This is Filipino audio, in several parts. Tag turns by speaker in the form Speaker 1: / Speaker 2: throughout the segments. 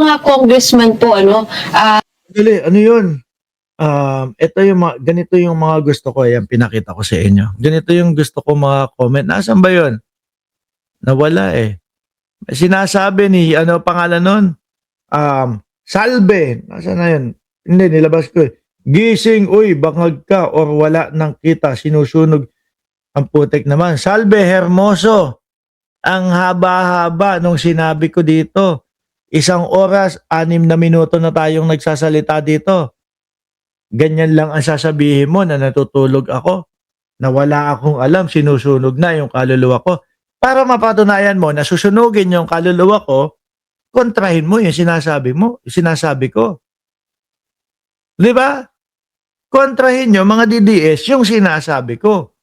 Speaker 1: mga congressman po, ano,
Speaker 2: Dali, ano yun? Ito yung ganito yung mga gusto ko, yan pinakita ko sa inyo. Ganito yung gusto ko mga comment. Nasaan ba yun? Nawala eh. Sinasabi ni, ano pangalan nun? Salve. Nasaan na yun? Hindi, nilabas ko eh. Gising, uy, bangag ka or wala nang kita, sinusunog ang putik naman. Salve, Hermoso. Ang haba-haba nung sinabi ko dito. 1 oras, 6 na minuto na tayong nagsasalita dito. Ganyan lang ang sasabihin mo na natutulog ako, na wala akong alam, sinusunog na yung kaluluwa ko. Para mapatunayan mo na susunugin yung kaluluwa ko, kontrahin mo yung sinasabi mo, yung sinasabi ko. Di ba? Kontrahin nyo mga DDS yung sinasabi ko.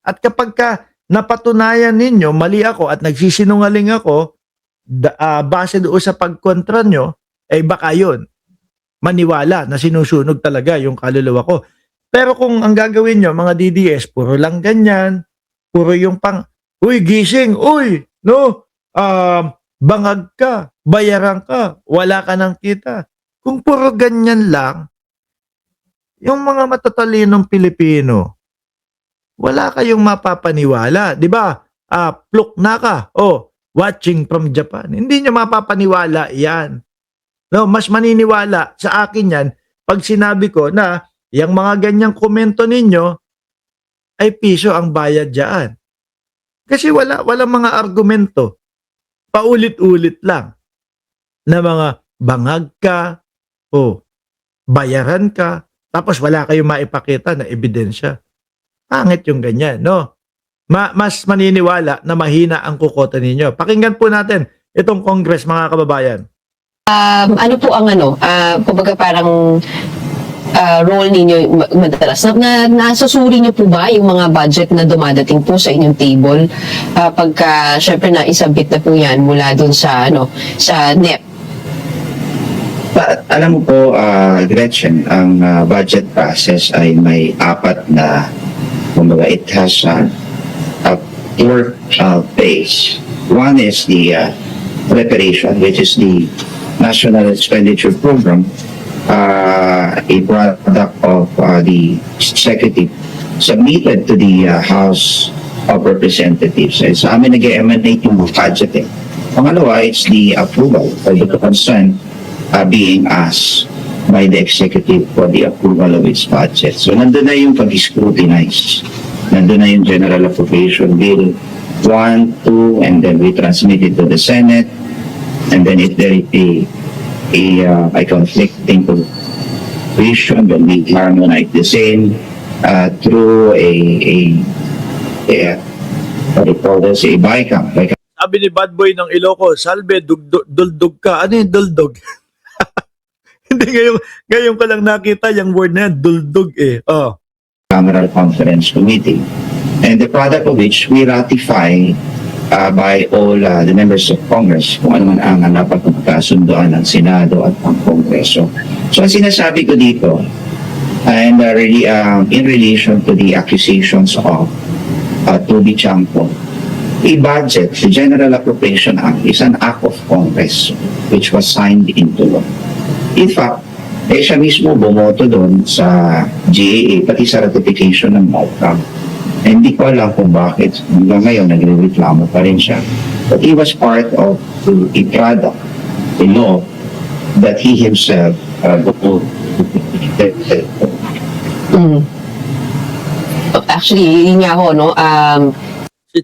Speaker 2: At kapag napatunayan ninyo, mali ako at nagsisinungaling ako, base doon sa pagkontra nyo, ay baka yun, maniwala na sinusunog talaga yung kaluluwa ko. Pero kung ang gagawin nyo, mga DDS, puro lang ganyan, puro yung uy, gising, uy, no, bangag ka, bayaran ka, wala ka nang kita. Kung puro ganyan lang, yung mga matatalinong Pilipino, wala kayong mapapaniwala. Di ba? Pluk na ka. Watching from Japan. Hindi nyo mapapaniwala yan. No, mas maniniwala sa akin yan pag sinabi ko na yung mga ganyang komento ninyo ay piso ang bayad dyan. Kasi wala mga argumento. Paulit-ulit lang na mga bangag ka o bayaran ka tapos wala kayong maipakita na ebidensya. Pangit yung ganyan, no? Mas maniniwala na mahina ang kukota ninyo. Pakinggan po natin itong Congress, mga kababayan.
Speaker 1: ano po ang kumbaga parang role ninyo madalas? Nasusuri niyo po ba yung mga budget na dumadating po sa inyong table? Pagka, syempre na isabit na po yan mula dun sa, sa NEP.
Speaker 3: Alam mo po, Gretchen, ang budget process ay may 4 na, kumbaga, it has a 4 phase. One is the preparation, which is the National Expenditure Program, a product of the executive submitted to the House of Representatives. Sa amin nag-emanate yung budget eh. Pangalawa, it's the approval of the concern being asked by the executive for the approval of its budget. So nandun na yung pag-scrutinize. Nandun na yung General Appropriation Bill 1, 2, and then we transmit it to the Senate. And then if there is a conflicting position, then we harmonize the same through what do you call this, a BICAM.
Speaker 2: Sabi ni Bad Boy ng Ilocos, Salve, duldog ka. Ano yung duldog? Hindi, ngayon ko lang nakita yung word na yan, duldog eh.
Speaker 3: Cameral Conference Committee. And the product of which we ratify by all the members of Congress kung ano man ang dapat magkasundoan ng Senado at ang Kongreso. So ang sinasabi ko dito, and really in relation to the accusations of Toby Chanco, a budget, the General Appropriation Act, is an act of Congress which was signed into law. In fact, siya mismo bumoto doon sa GAA, pati sa ratification ng MOUCAM. Hindi ko alam kung bakit hanggang ngayon nagre-reklamo pa rin siya. But he was part of a product, a law, that he himself
Speaker 1: Actually, yun nga ho, no?
Speaker 2: Si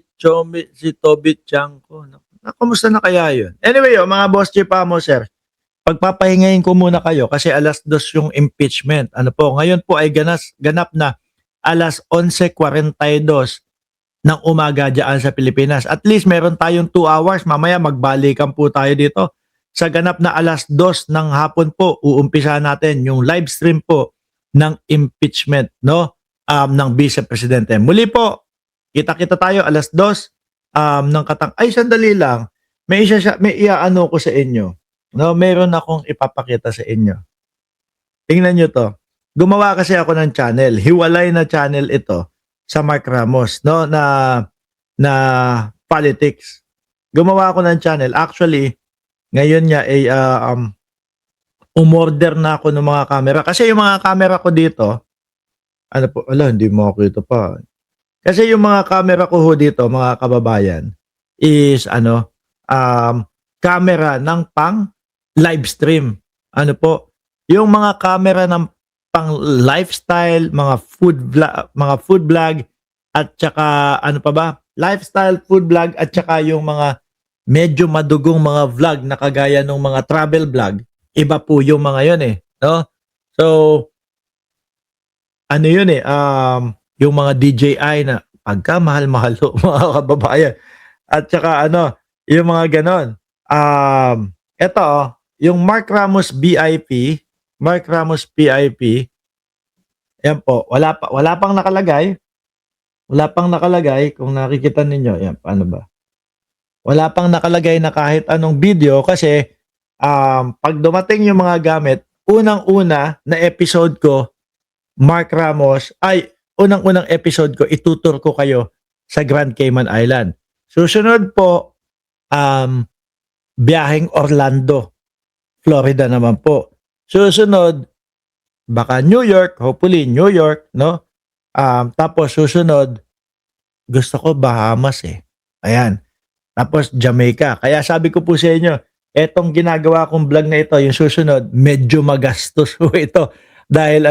Speaker 2: Toby Chanco. Kumusta na kaya yun? Anyway, mga boss chipamo, sir. Pagpapahingayin ko muna kayo kasi 2:00 yung impeachment. Ano po, ngayon po ay ganap na 11:42 ng umaga dyan sa Pilipinas. At least meron tayong 2 hours. Mamaya magbalikan po tayo dito. Sa ganap na 2:00 ng hapon po, uumpisa natin yung live stream po ng impeachment, no? Ng Vice Presidente. Muli po, kita-kita tayo 2:00 ng Ay, sandali lang. May iaano ko sa inyo. No, meron akong ipapakita sa inyo. Tingnan nyo to. Gumawa kasi ako ng channel. Hiwalay na channel ito sa Mark Ramos, no, na politics. Gumawa ako ng channel. Actually, ngayon niya ay umorder na ako ng mga camera. Kasi yung mga camera ko dito, ano po, hindi mo ako ito pa. Kasi yung mga camera ko ho dito, mga kababayan, is camera ng pang live stream. Ano po, yung mga camera ng pang lifestyle, mga food vlog at saka ano pa ba? Lifestyle food vlog at saka yung mga medyo madugong mga vlog na kagaya ng mga travel vlog. Iba po yung mga yun no? So ano yun yung mga DJI na pagka mahal-mahal ho, mga kababayan. At saka yung mga ganon. Ito, yung Mark Ramos VIP, yan po, wala pang nakalagay. Wala pang nakalagay, kung nakikita ninyo, yan, paano ba? Wala pang nakalagay na kahit anong video kasi pag dumating yung mga gamit, unang-una na episode ko, unang-unang episode ko, itutur ko kayo sa Grand Cayman Island. Susunod po, biyaheng Orlando, Florida naman po. Susunod, baka New York, hopefully New York, no? Tapos susunod, gusto ko Bahamas Ayan. Tapos Jamaica. Kaya sabi ko po sa inyo, etong ginagawa kong vlog na ito, yung susunod, medyo magastos po ito. Dahil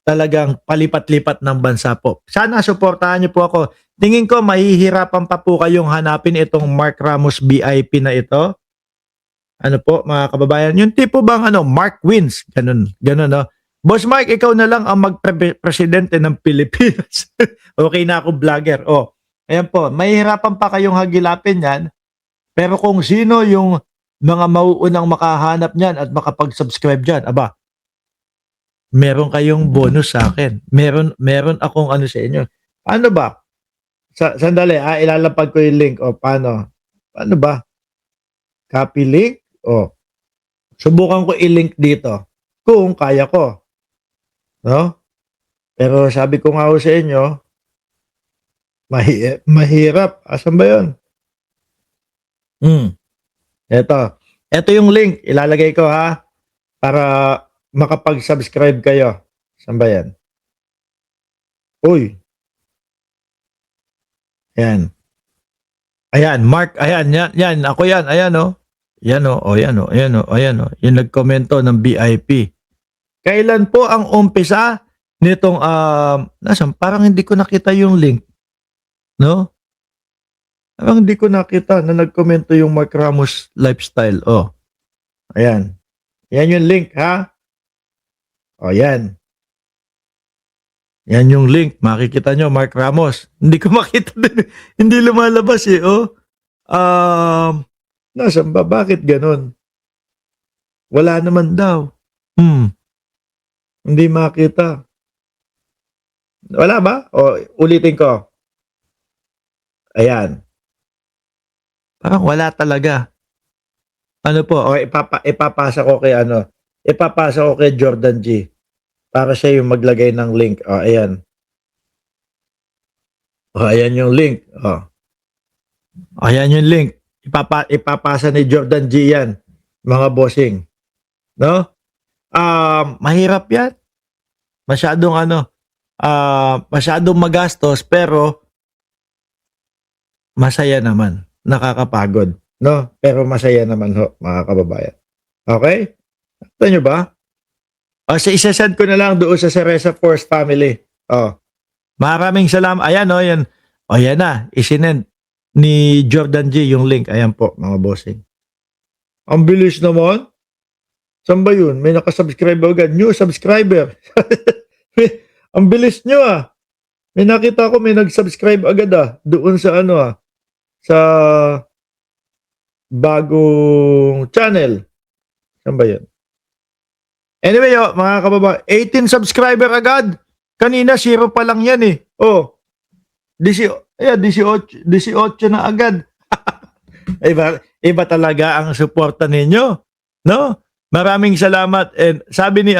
Speaker 2: talagang palipat-lipat ng bansa po. Sana suportahan niyo po ako. Tingin ko mahihirapan pa po kayong hanapin itong Mark Ramos VIP na ito. Ano po, mga kababayan, yung tipo bang Mark Wins, ganun, no? Boss Mike, ikaw na lang ang magpresidente ng Pilipinas. Okay na ako vlogger. Ayan po, mahihirapan pa kayong hagilapin yan. Pero kung sino yung mga mauunang makahanap niyan at makapag-subscribe diyan, meron kayong bonus sa akin. Meron akong sa inyo. Ano ba? Sandali, ilalapag ko yung link. Paano? Paano ba? Copy link? Subukan ko i-link dito kung kaya ko. No? Pero sabi ko nga sa inyo, mahirap. Asan ba yun? Ito yung link. Ilalagay ko para makapag-subscribe kayo. Saan ba yan? Uy. Ayan. Ayan, Mark. Ayan, yan. Ako yan. Ayan, Yan ayan. Yung nagkomento ng BIP. Kailan po ang umpisa nitong parang hindi ko nakita yung link. No? Parang hindi ko nakita na nagkomento yung Mark Ramos lifestyle. Ayan. Yan yung link, yan. Yan yung link. Makikita nyo, Mark Ramos. Hindi ko makita din. Hindi lumalabas Nasaan ba? Bakit ganon? Wala naman daw. Hindi makita. Wala ba? Ulitin ko. Ayan. Parang wala talaga. Ano po? Ipapasa ko kay Ipapasa ko kay Jordan G. Para siya yung maglagay ng link. Ayan. Ayan yung link. Ayan yung link. Ipapasa ni Jordan G yan, mga bossing. No? Mahirap yan. Masyadong magastos pero masaya naman. Nakakapagod. No? Pero masaya naman mga kababayan. Okay? Ito nyo ba? Isasend ko na lang doon sa Cereza Force family. Maraming salamat. Ayan yan. Yan na. Isinend ni Jordan G yung link. Ayan po, mga bossing. Ang bilis naman. Saan ba yun? May nakasubscribe agad. New subscriber. Ang bilis nyo May nakita ko may nag-subscribe agad doon sa sa bagong channel. Saan ba yun? Anyway, mga kababa, 18 subscriber agad. Kanina 0 pa lang yan 18 na agad. iba talaga ang suporta ninyo, no? Maraming salamat. And sabi ni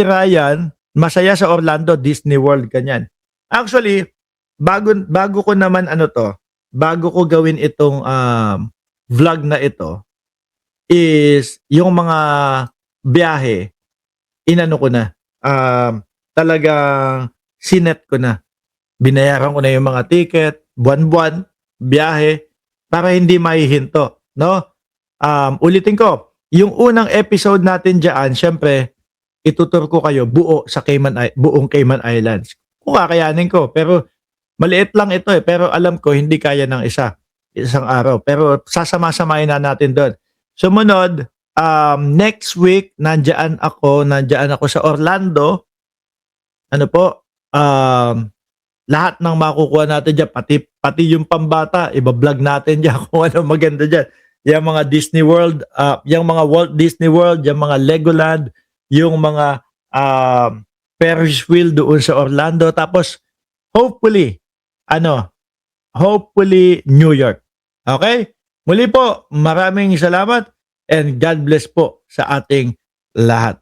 Speaker 2: Ryan, masaya sa Orlando Disney World kanyan. Actually, bago ko naman bago ko gawin itong vlog na ito is yung mga biyahe, inano ko na, talagang sinet ko na. Binayaran ko na yung mga ticket, buwan-buwan, biyahe, para hindi mahihinto, no? Ulitin ko, yung unang episode natin diyan, syempre, itutur ko kayo buo sa buong Cayman Islands. Kung kakayanin ko, pero maliit lang ito pero alam ko hindi kaya ng isang araw. Pero sasama-samahin na natin doon. Sumunod, next week, nandiyan ako sa Orlando. Ano po, lahat ng makukuha natin dyan, pati yung pambata, iba-vlog natin dyan kung ano maganda dyan. Yung mga Disney World, yung mga Walt Disney World, yung mga Legoland, yung mga Ferris wheel doon sa Orlando. Tapos, hopefully New York. Okay? Muli po, maraming salamat and God bless po sa ating lahat.